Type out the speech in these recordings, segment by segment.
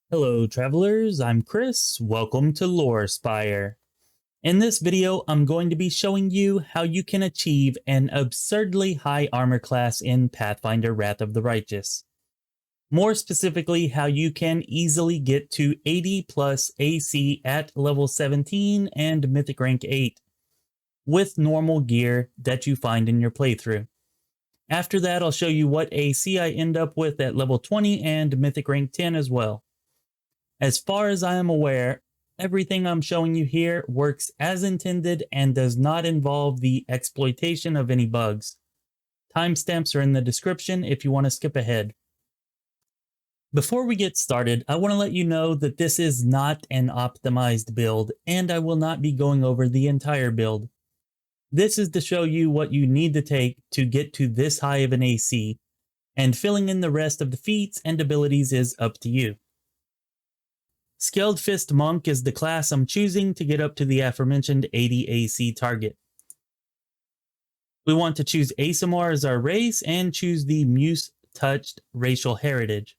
Hello travelers, I'm Chris, welcome to Lorespire. In this video, I'm going to be showing you how you can achieve an absurdly high armor class in Pathfinder Wrath of the Righteous. More specifically, how you can easily get to 80 plus AC at level 17 and Mythic rank 8 with normal gear that you find in your playthrough. After that, I'll show you what AC I end up with at level 20 and Mythic rank 10 as well. As far as I am aware, everything I'm showing you here works as intended and does not involve the exploitation of any bugs. Timestamps are in the description if you want to skip ahead. Before we get started, I want to let you know that this is not an optimized build, and I will not be going over the entire build. This is to show you what you need to take to get to this high of an AC, and filling in the rest of the feats and abilities is up to you. Scaled Fist Monk is the class I'm choosing to get up to the aforementioned 80 AC target. We want to choose Aasimar as our race and choose the Muse-touched racial heritage.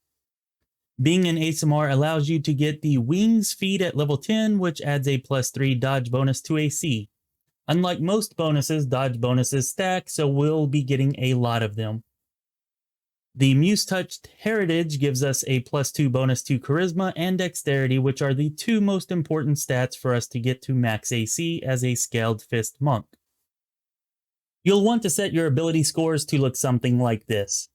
Being an Aasimar allows you to get the Wings feat at level 10, which adds a +3 dodge bonus to AC. Unlike most bonuses, dodge bonuses stack, so we'll be getting a lot of them. The Muse-touched heritage gives us a +2 bonus to charisma and dexterity, which are the two most important stats for us to get to max AC as a Scaled Fist monk. You'll want to set your ability scores to look something like this.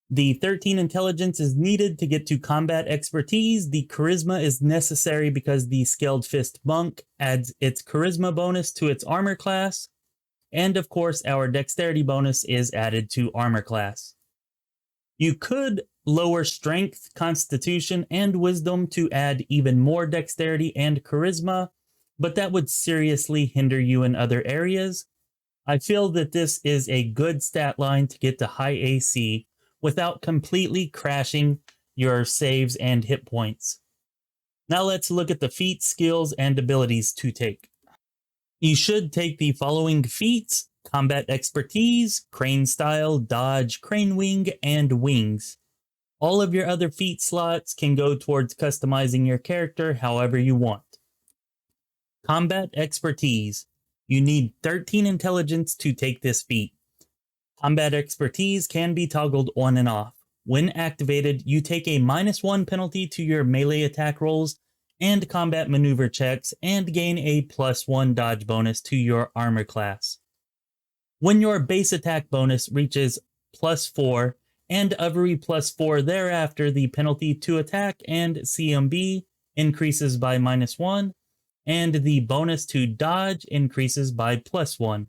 The 13 intelligence is needed to get to combat expertise. The charisma is necessary because the Scaled Fist monk adds its charisma bonus to its armor class. And of course, our dexterity bonus is added to armor class. You could lower strength, constitution, and wisdom to add even more dexterity and charisma, but that would seriously hinder you in other areas. I feel that this is a good stat line to get to high AC without completely crashing your saves and hit points. Now let's look at the feats, skills, and abilities to take. You should take the following feats: Combat Expertise, Crane Style, Dodge, Crane Wing, and Wings. All of your other feat slots can go towards customizing your character however you want. Combat Expertise. You need 13 intelligence to take this feat. Combat Expertise can be toggled on and off. When activated, you take a -1 penalty to your melee attack rolls and combat maneuver checks and gain a +1 dodge bonus to your armor class. When your base attack bonus reaches +4 and every +4 thereafter, the penalty to attack and CMB increases by -1, and the bonus to dodge increases by +1.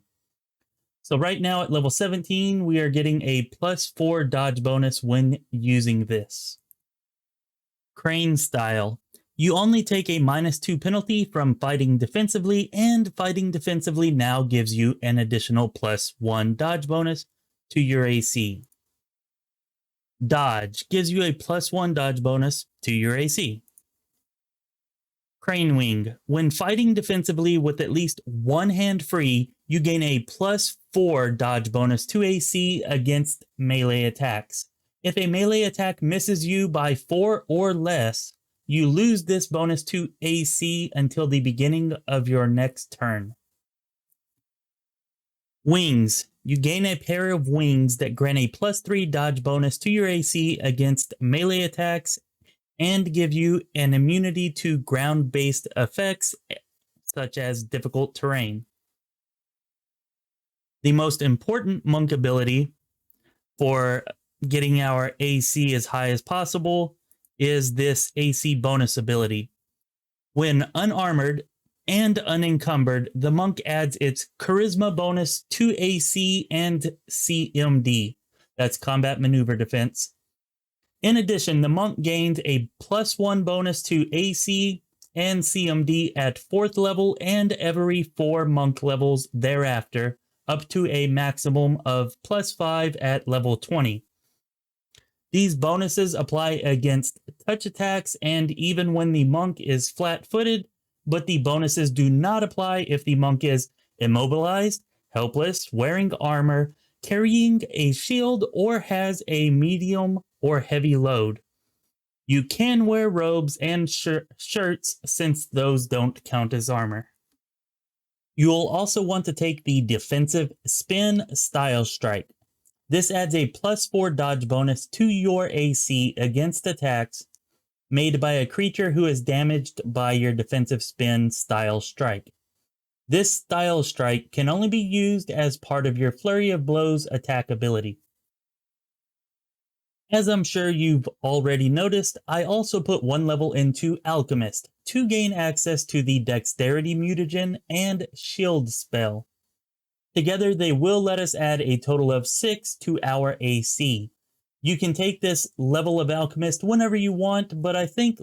So right now at level 17, we are getting a +4 dodge bonus when using this. Crane Style. You only take a -2 penalty from fighting defensively, and fighting defensively now gives you an additional +1 dodge bonus to your AC. Dodge gives you a +1 dodge bonus to your AC. Crane Wing. When fighting defensively with at least one hand free, you gain a +4 dodge bonus to AC against melee attacks. If a melee attack misses you by 4 or less, you lose this bonus to AC until the beginning of your next turn. Wings. You gain a pair of wings that grant a +3 dodge bonus to your AC against melee attacks and give you an immunity to ground-based effects such as difficult terrain. The most important monk ability for getting our AC as high as possible is this AC bonus ability. When unarmored and unencumbered, the monk adds its charisma bonus to AC and CMD. That's combat maneuver defense. In addition, the monk gains a +1 bonus to AC and CMD at 4th level and every 4 monk levels thereafter, up to a maximum of +5 at level 20. These bonuses apply against touch attacks and even when the monk is flat-footed, but the bonuses do not apply if the monk is immobilized, helpless, wearing armor, carrying a shield, or has a medium or heavy load. You can wear robes and shirts since those don't count as armor. You'll also want to take the defensive spin style strike. This adds a +4 dodge bonus to your AC against attacks made by a creature who is damaged by your defensive spin style strike. This style strike can only be used as part of your Flurry of Blows attack ability. As I'm sure you've already noticed, I also put one level into Alchemist to gain access to the Dexterity Mutagen and Shield spell. Together they will let us add a total of 6 to our AC. You can take this level of Alchemist whenever you want, but I think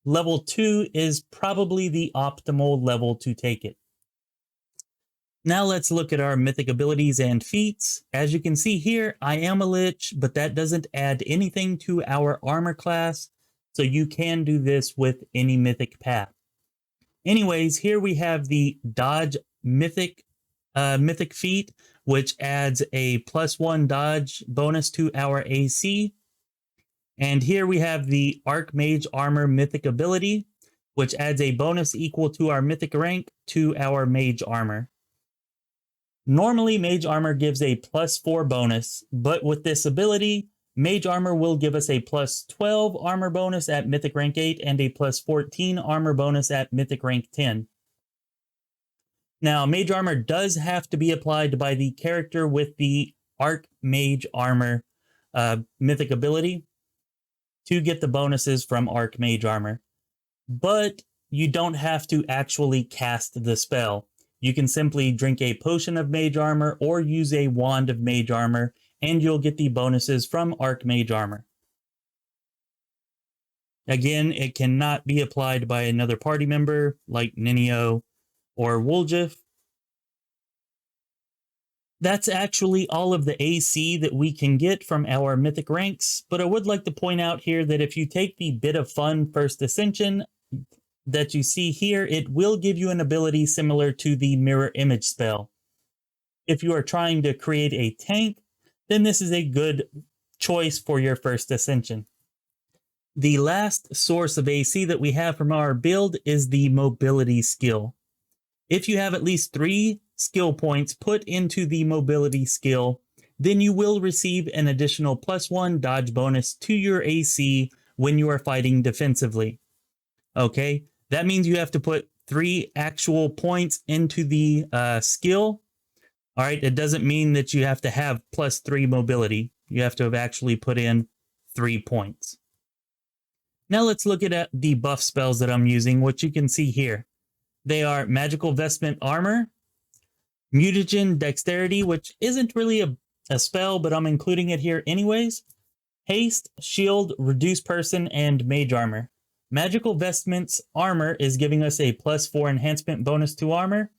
level 2 is probably the optimal level to take it. Now let's look at our mythic abilities and feats. As you can see here, I am a lich, but that doesn't add anything to our armor class, so you can do this with any mythic path. Anyways, here we have the dodge mythic feat, which adds a +1 dodge bonus to our AC. And here we have the Archmage Armor mythic ability, which adds a bonus equal to our mythic rank to our mage armor. Normally, Mage Armor gives a +4 bonus, but with this ability, Mage Armor will give us a +12 armor bonus at Mythic Rank 8 and a +14 armor bonus at Mythic Rank 10. Now, Mage Armor does have to be applied by the character with the Archmage Armor mythic ability to get the bonuses from Archmage Armor. But you don't have to actually cast the spell. You can simply drink a potion of Mage Armor or use a wand of Mage Armor, and you'll get the bonuses from Archmage Armor. Again, it cannot be applied by another party member like Ninio or Woljif. That's actually all of the AC that we can get from our mythic ranks, but I would like to point out here that if you take the Bit of Fun First Ascension that you see here, it will give you an ability similar to the Mirror Image spell. If you are trying to create a tank, then this is a good choice for your First Ascension. The last source of AC that we have from our build is the Mobility skill. If you have at least 3 skill points put into the Mobility skill, then you will receive an additional +1 dodge bonus to your AC when you are fighting defensively. Okay? That means you have to put 3 actual points into the skill. All right, it doesn't mean that you have to have +3 mobility. You have to have actually put in 3 points. Now let's look at the buff spells that I'm using, which you can see here. They are Magical Vestment Armor, Mutagen Dexterity, which isn't really a spell, but I'm including it here anyways, Haste, Shield, Reduce Person, and Mage Armor. Magical Vestments Armor is giving us a +4 enhancement bonus to armor.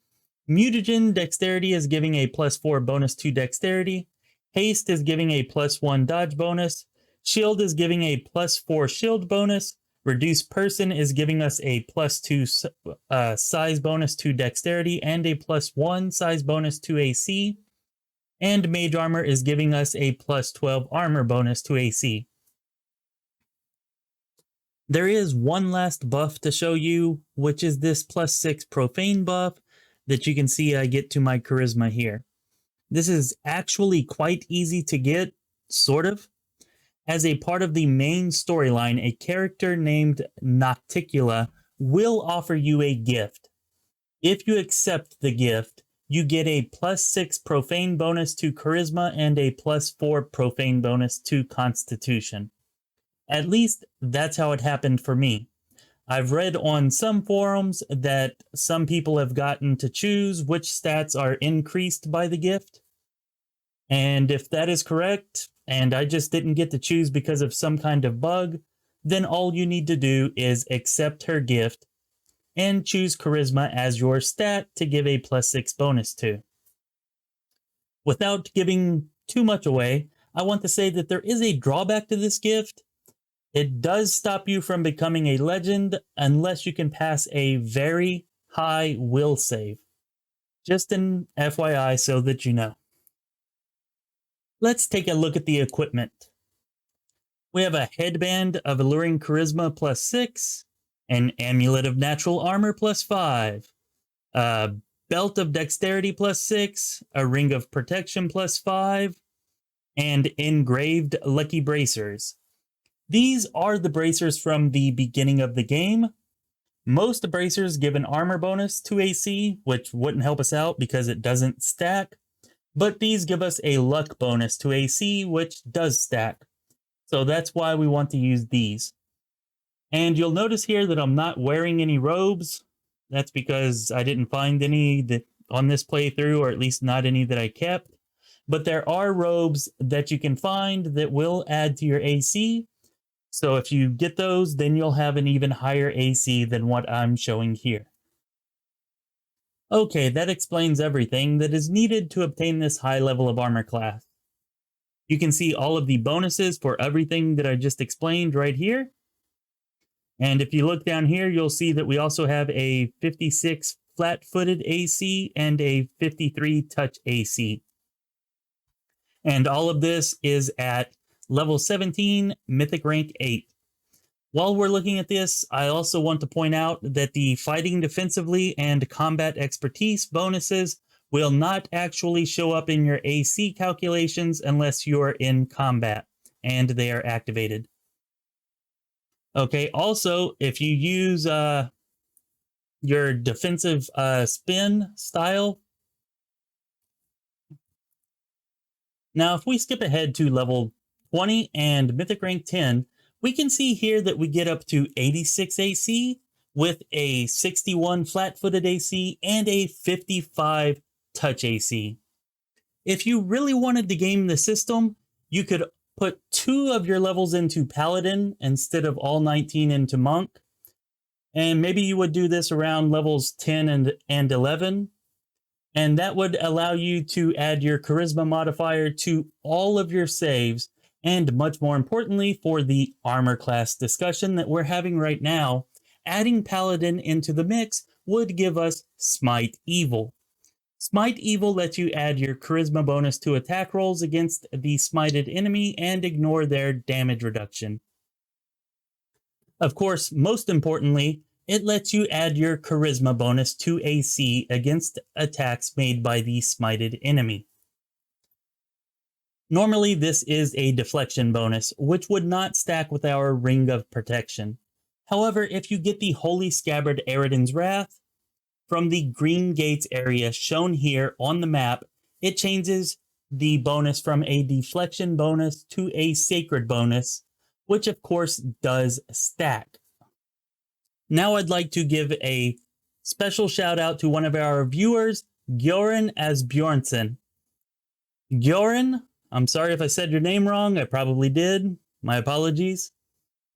Mutagen Dexterity is giving a +4 bonus to dexterity. Haste is giving a +1 dodge bonus. Shield is giving a +4 shield bonus. Reduce Person is giving us a +2 size bonus to dexterity and a +1 size bonus to AC. And Mage Armor is giving us a +12 armor bonus to AC. There is one last buff to show you, which is this +6 profane buff that you can see I get to my charisma here. This is actually quite easy to get, sort of. As a part of the main storyline, a character named Nocticula will offer you a gift. If you accept the gift, you get a +6 profane bonus to charisma and a +4 profane bonus to constitution. At least that's how it happened for me. I've read on some forums that some people have gotten to choose which stats are increased by the gift. And if that is correct, and I just didn't get to choose because of some kind of bug, then all you need to do is accept her gift and choose charisma as your stat to give a +6 bonus to. Without giving too much away, I want to say that there is a drawback to this gift. It does stop you from becoming a legend unless you can pass a very high will save. Just an FYI so that you know. Let's take a look at the equipment. We have a headband of alluring charisma +6, an amulet of natural armor +5, a belt of dexterity +6, a ring of protection +5, and engraved lucky bracers. These are the bracers from the beginning of the game. Most bracers give an armor bonus to AC, which wouldn't help us out because it doesn't stack, but these give us a luck bonus to AC, which does stack. So that's why we want to use these. And you'll notice here that I'm not wearing any robes. That's because I didn't find any that on this playthrough, or at least not any that I kept. But there are robes that you can find that will add to your AC. So if you get those, then you'll have an even higher AC than what I'm showing here. Okay, that explains everything that is needed to obtain this high level of armor class. You can see all of the bonuses for everything that I just explained right here. And if you look down here, you'll see that we also have a 56 flat-footed AC and a 53 touch AC. And all of this is at level 17, Mythic rank 8. While we're looking at this, I also want to point out that the fighting defensively and combat expertise bonuses will not actually show up in your AC calculations unless you're in combat and they are activated. Okay, also, if you use your defensive spin style. Now, if we skip ahead to level 20 and Mythic rank 10, we can see here that we get up to 86 AC with a 61 flat-footed AC and a 55 touch AC. If you really wanted to game the system, you could put 2 of your levels into Paladin instead of all 19 into Monk. And maybe you would do this around levels 10 and 11. And that would allow you to add your charisma modifier to all of your saves. And much more importantly, for the armor class discussion that we're having right now, adding Paladin into the mix would give us Smite Evil. Smite Evil lets you add your charisma bonus to attack rolls against the smited enemy and ignore their damage reduction. Of course, most importantly, it lets you add your charisma bonus to AC against attacks made by the smited enemy. Normally, this is a deflection bonus, which would not stack with our Ring of Protection. However, if you get the Holy Scabbard Aroden's Wrath, from the Green Gates area shown here on the map, it changes the bonus from a deflection bonus to a sacred bonus, which of course does stack. Now I'd like to give a special shout out to one of our viewers, Gjoran as Bjornson. Gjoran, I'm sorry if I said your name wrong, I probably did. My apologies.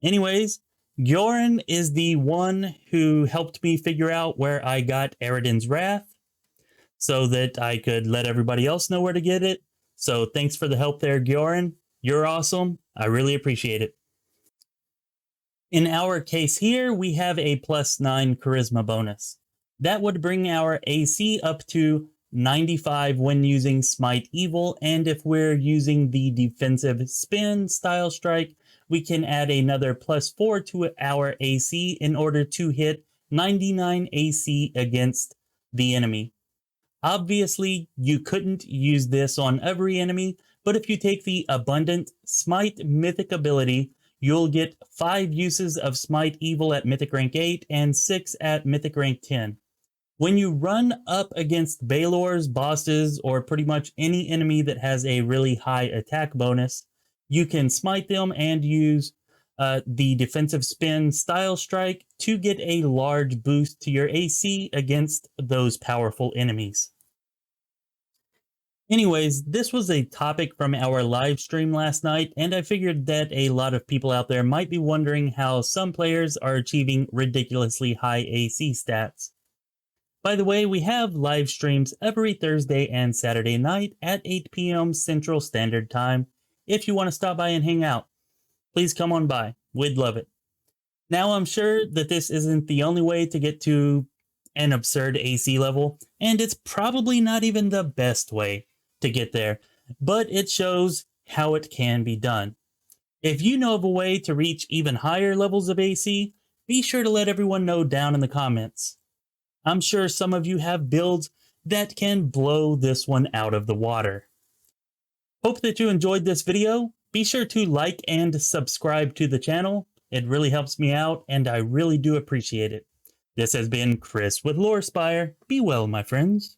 Anyways, Gjoran is the one who helped me figure out where I got Aroden's Wrath so that I could let everybody else know where to get it. So thanks for the help there, Gjoran. You're awesome. I really appreciate it. In our case here, we have a +9 charisma bonus. That would bring our AC up to 95 when using Smite Evil, and if we're using the defensive spin style strike, we can add another +4 to our AC in order to hit 99 AC against the enemy. Obviously, you couldn't use this on every enemy, but if you take the Abundant Smite Mythic ability, you'll get 5 uses of Smite Evil at Mythic rank 8 and 6 at Mythic rank 10. When you run up against Balor's, bosses, or pretty much any enemy that has a really high attack bonus, you can smite them and use the defensive spin style strike to get a large boost to your AC against those powerful enemies. Anyways, this was a topic from our live stream last night, and I figured that a lot of people out there might be wondering how some players are achieving ridiculously high AC stats. By the way, we have live streams every Thursday and Saturday night at 8 p.m. Central Standard Time. If you want to stop by and hang out, please come on by. We'd love it. Now, I'm sure that this isn't the only way to get to an absurd AC level, and it's probably not even the best way to get there, but it shows how it can be done. If you know of a way to reach even higher levels of AC, be sure to let everyone know down in the comments. I'm sure some of you have builds that can blow this one out of the water. Hope that you enjoyed this video. Be sure to like and subscribe to the channel. It really helps me out and I really do appreciate it. This has been Chris with Lorespire. Be well, my friends.